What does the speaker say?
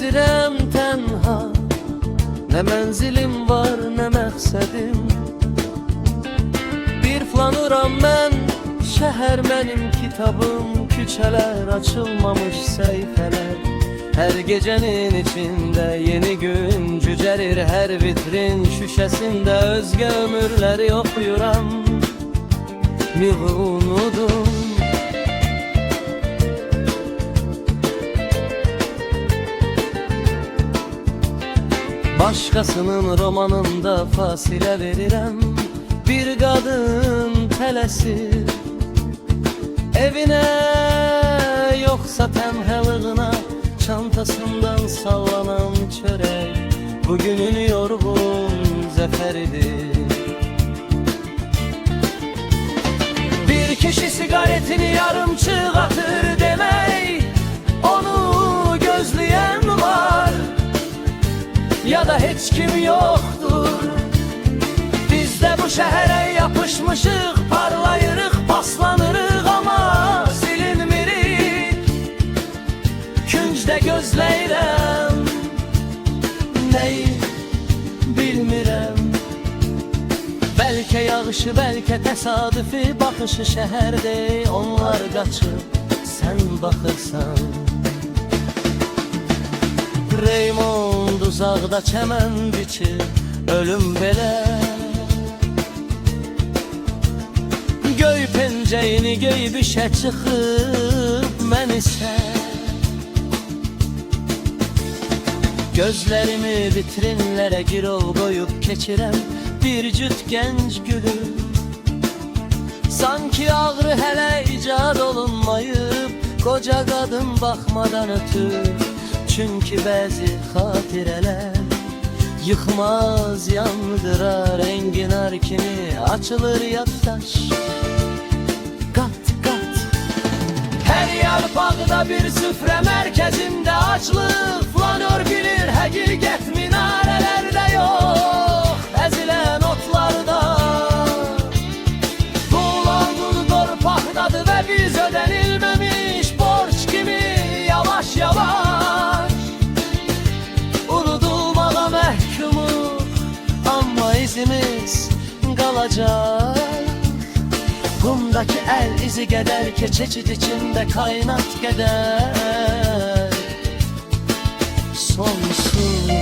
Gezirəm tənha, nə mənzilim var, nə məqsədim. Bir flanıram mən, şəhər mənim kitabım, küçələr açılmamış səhifələr. Hər gecənin içində yeni gün cücərir, hər vitrin şüşəsində özgə ömürləri oxuyuram, miğı unudum. Başqasının romanında fasilə verirəm, bir qadın tələsir evinə, yoxsa tənhalığına, çantasından sallanan çörək bugünün yorğun zəfəridir. Bir kişi sigaretini yarımçıq atır demək, onu gözləyən var, ya da heç kim yoxdur. Biz də bu şəhərə yapışmışıq, parlayırıq, paslanırıq, amma silinmirik. Küncdə gözləyirəm, nəyi bilmirəm. Bəlkə yağışı, bəlkə təsadüfi, baxışı şəhərdə onlar qaçıb, sən baxırsan. Raymond uzaqda çəmən biçir, ölüm belə. Göy pencəyini geyib işə çıxıb, mən isə gözlərimi vitrinlərə girov qoyub keçirəm bir cüt gənc gülü. Sanki ağrı hələ icad olunmayıb, qoca qadın baxmadan ötür. Çünki bəzi xatirələr yıxmaz, yandırar, enginar kimi açılır yaddaş, qat qat. Hər yarpaqda bir süfrə mərkəzində aclıq, flanör bilir həqiqət minarələrdə yox, əzilən otlarda. Bulanğın torpaqdadır və biz ödənilməmiş borc kimi yavaş yavaş izimiz qalacaq. Qumdakı əl izi qədər, keçid içində kainat qədər sonsuz.